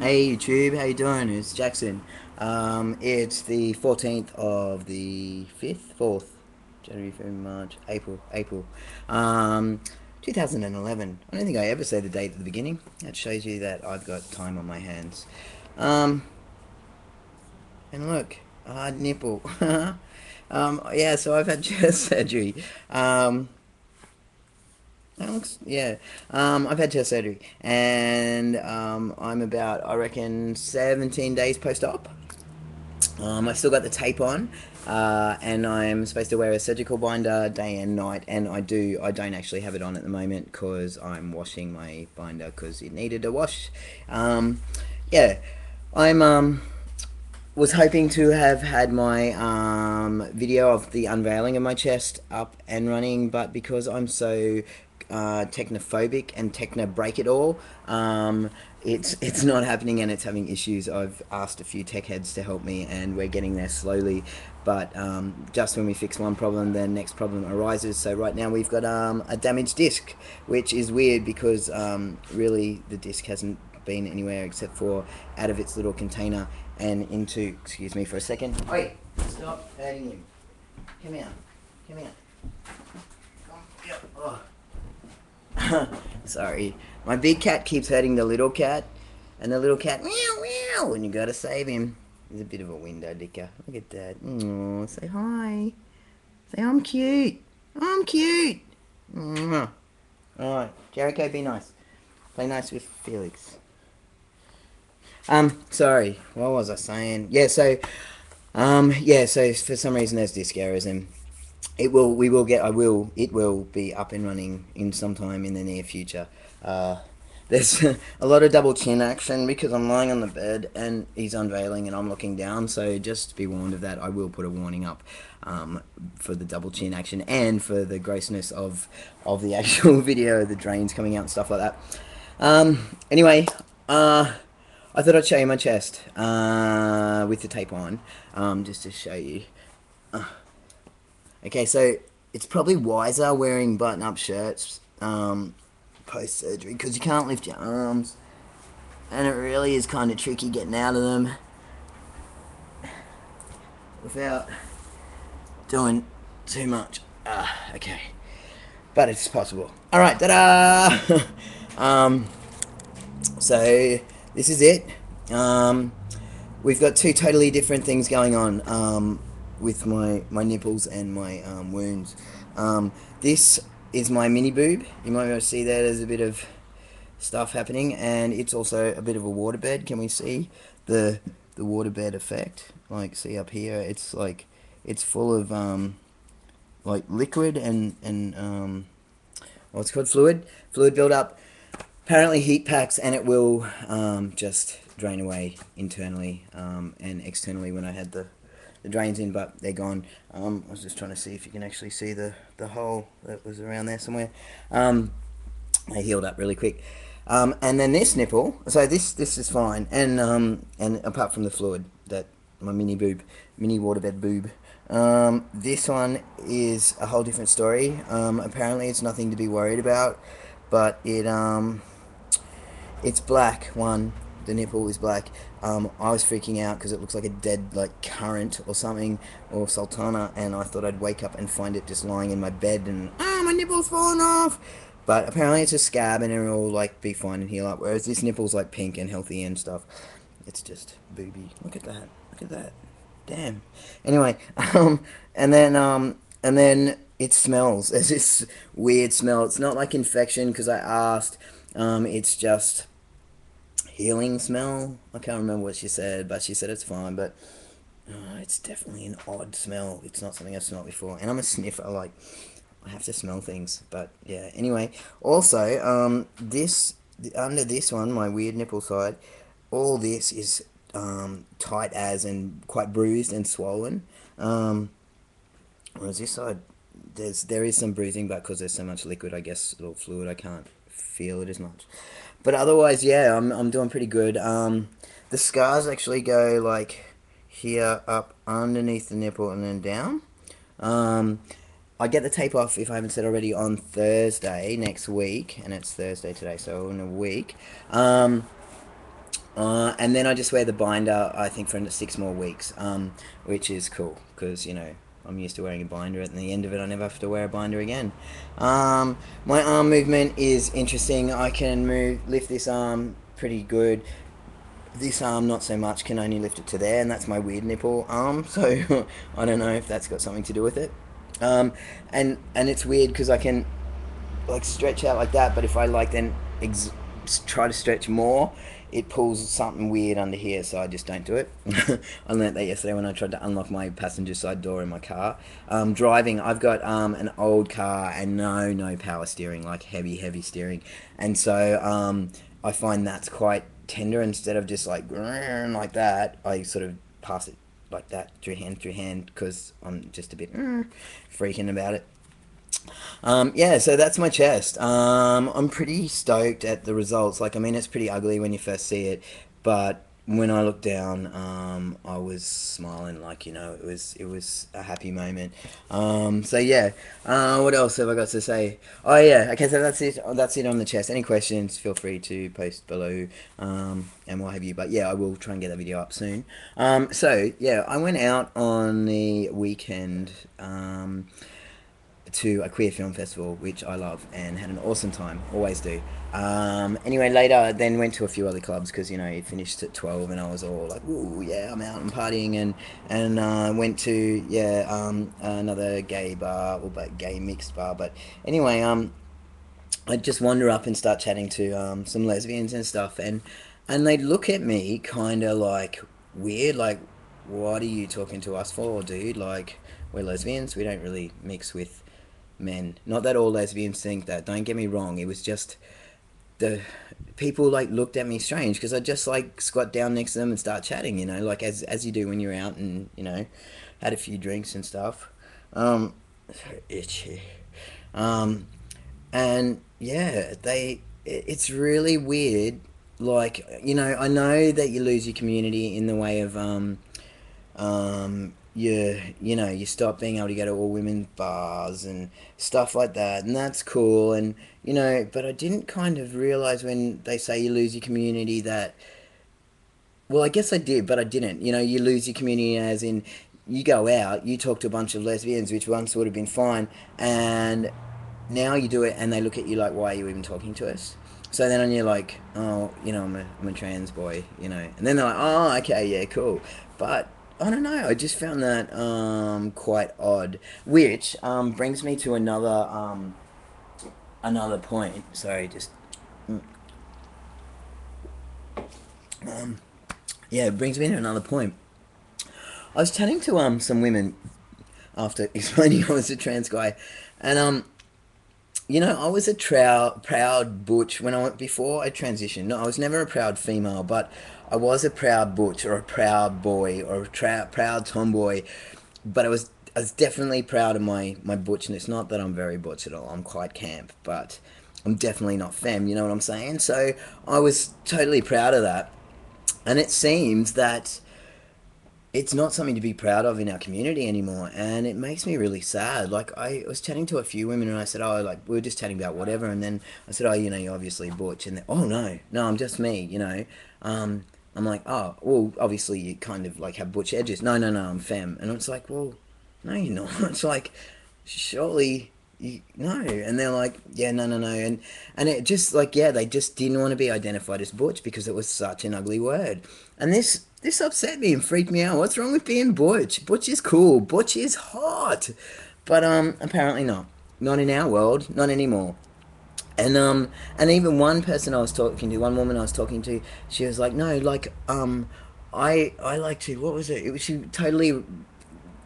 Hey YouTube, how you doing? It's Jackson. It's the 14th of the 5th, 4th, January, February, March, April, um, 2011. I don't think I ever say the date at the beginning. That shows you that I've got time on my hands. Um, and look, a hard nipple. Yeah, so I've had chest surgery. Um, That looks, yeah. I've had chest surgery, and I'm about, I reckon, 17 days post-op. I still got the tape on, and I'm supposed to wear a surgical binder day and night. And I don't actually have it on at the moment because I'm washing my binder because it needed a wash. Um, yeah, I'm was hoping to have had my video of the unveiling of my chest up and running, but because I'm so technophobic and techno break it all, it's not happening and it's having issues. I've asked a few tech heads to help me, and we're getting there slowly. But just when we fix one problem, the next problem arises. So right now we've got a damaged disc, which is weird because really the disc hasn't been anywhere except for out of its little container and into, excuse me for a second. Wait, stop hurting him. Come here. Come here. Come here. Oh. Sorry. My big cat keeps hurting the little cat, and the little cat, meow, meow, and you gotta save him. He's a bit of a window licker. Look at that. Oh, say hi. Say, I'm cute. I'm cute. Alright, Jericho, be nice. Play nice with Felix. Sorry, what was I saying? Yeah, so for some reason there's disc errors, and it will be up and running in sometime in the near future. There's a lot of double chin action because I'm lying on the bed and he's unveiling and I'm looking down, so just be warned of that. I will put a warning up for the double chin action and for the grossness of the actual video, the drains coming out and stuff like that. Anyway, I thought I'd show you my chest with the tape on, just to show you. Okay, so it's probably wiser wearing button-up shirts post-surgery because you can't lift your arms, and it really is kind of tricky getting out of them without doing too much. Okay, but it's possible. All right, ta-da! um, so this is it. We've got two totally different things going on with my nipples and my wounds. This is my mini boob. You might be able to see that there's a bit of stuff happening, and it's also a bit of a waterbed. Can we see the waterbed effect? Like, see up here, it's like it's full of like liquid and what's called fluid buildup. Apparently heat packs, and it will just drain away internally and externally when I had the drains in, but they're gone. I was just trying to see if you can actually see the hole that was around there somewhere. They healed up really quick. And then this nipple, so this is fine, and apart from the fluid, that my mini waterbed boob. This one is a whole different story. Apparently, it's nothing to be worried about, but it's black. The nipple is black. I was freaking out because it looks like a dead like currant or something, or sultana, and I thought I'd wake up and find it just lying in my bed and my nipple's falling off. But apparently it's a scab and it'll like be fine and heal up. Whereas this nipple's like pink and healthy and stuff. It's just booby. Look at that. Look at that. Damn. Anyway, and then it smells. There's this weird smell. It's not like infection because I asked. It's just healing smell. I can't remember what she said, but she said it's fine. But it's definitely an odd smell. It's not something I've smelled before. And I'm a sniffer. Like, I have to smell things. But yeah. Anyway, also this under this one, my weird nipple side, all this is tight as and quite bruised and swollen. Whereas this side, there is some bruising, but because there's so much liquid, I guess, little fluid, I can't feel it as much. But otherwise, yeah, I'm doing pretty good. The scars actually go like here up underneath the nipple and then down. I get the tape off, if I haven't said already, on Thursday next week, and it's Thursday today, so in a week. And then I just wear the binder, I think, for 6 more weeks, which is cool because, I'm used to wearing a binder. At the end of it, I never have to wear a binder again. My arm movement is interesting. I can lift this arm pretty good. This arm, not so much, can only lift it to there, and that's my weird nipple arm. So I don't know if that's got something to do with it. Um, and it's weird because I can like stretch out like that, but if I like then try to stretch more, it pulls something weird under here, so I just don't do it. I learnt that yesterday when I tried to unlock my passenger side door in my car. Driving, I've got an old car and no power steering, like heavy steering, and so I find that's quite tender. Instead of just like that, I sort of pass it like that through hand because I'm just a bit freaking about it. Yeah, so that's my chest. I'm pretty stoked at the results. Like, I mean, it's pretty ugly when you first see it, but when I looked down, I was smiling. Like, it was a happy moment. So yeah. What else have I got to say? Oh yeah. Okay, so that's it. That's it on the chest. Any questions? Feel free to post below, and what have you. But yeah, I will try and get that video up soon. So yeah, I went out on the weekend. To a queer film festival, which I love, and had an awesome time. Always do. Anyway, later then went to a few other clubs because it finished at 12, and I was all like, "Ooh, yeah, I'm out and partying," and went to another gay bar or gay mixed bar. But anyway, I'd just wander up and start chatting to some lesbians and stuff, and they'd look at me kind of like weird, like, "What are you talking to us for, dude? Like, we're lesbians. We don't really mix with men." Not that all lesbians think that. Don't get me wrong. It was just the people like looked at me strange because I just like squat down next to them and start chatting. Like as you do when you're out and had a few drinks and stuff. So itchy. Um, and yeah, it's really weird. Like, I know that you lose your community in the way of you stop being able to go to all women bars and stuff like that, and that's cool. And but I didn't kind of realize when they say you lose your community that, well, I guess I did, but I didn't. You lose your community as in you go out, you talk to a bunch of lesbians, which once would have been fine, and now you do it and they look at you like, why are you even talking to us? So then you're like, oh, I'm a trans boy, and then they're like, oh, okay, yeah, cool. But I don't know, I just found that quite odd, which brings me to another point. Sorry, just yeah, it brings me to another point. I was chatting to some women after explaining I was a trans guy, and I was a proud butch when I went before I transitioned. No, I was never a proud female, but I was a proud butch or a proud boy or a proud tomboy. But I was definitely proud of my butchness. Not that I'm very butch at all. I'm quite camp, but I'm definitely not femme. You know what I'm saying? So I was totally proud of that. And it seems that it's not something to be proud of in our community anymore, and it makes me really sad. Like, I was chatting to a few women and I said, oh, like, we were just chatting about whatever, and then I said, oh, you're obviously butch, and oh, no, I'm just me. I'm like, oh, well, obviously you kind of like have butch edges. No, I'm femme. And it's like, well, no, you're not. It's like, surely no. And they're like, yeah, no, and it just like, yeah, they just didn't want to be identified as butch because it was such an ugly word. And this upset me and freaked me out. What's wrong with being butch? Butch is cool. Butch is hot. But apparently not in our world, not anymore. And even one person I was talking to, one woman I was talking to, she was like, no, like I like to, what was it? It was, she totally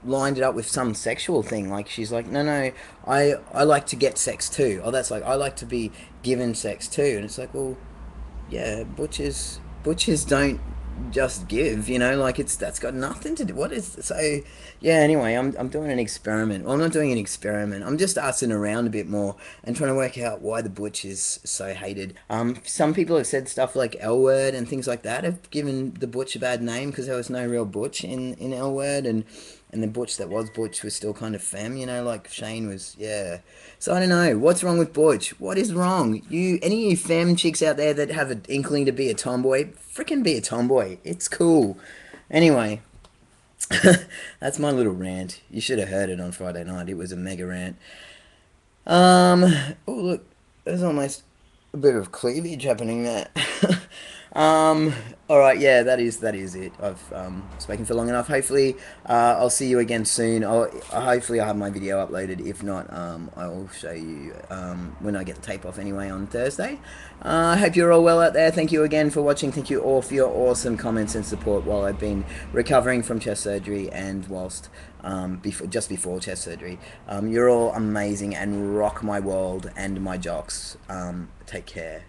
lined it up with some sexual thing. Like, she's like, no, I like to get sex too. Oh, that's like, I like to be given sex too. And it's like, well, yeah, butchers don't just give, like, that's got nothing to do. What is so? Yeah. Anyway, I'm doing an experiment. Well, I'm not doing an experiment. I'm just asking around a bit more and trying to work out why the butch is so hated. Some people have said stuff like L word and things like that have given the butch a bad name because there was no real butch in L word, and the Butch that was Butch was still kind of femme, you know, like Shane was, yeah. So I don't know, what's wrong with Butch? What is wrong? Any of you femme chicks out there that have an inkling to be a tomboy, freaking be a tomboy. It's cool. Anyway, that's my little rant. You should have heard it on Friday night. It was a mega rant. Um, oh look, there's almost a bit of cleavage happening there. um, all right, yeah, that is it. I've spoken for long enough. Hopefully, I'll see you again soon. Hopefully I'll have my video uploaded. If not, I'll show you when I get the tape off anyway on Thursday. I hope you're all well out there. Thank you again for watching. Thank you all for your awesome comments and support while I've been recovering from chest surgery and whilst just before chest surgery. You're all amazing and rock my world and my jocks. Take care.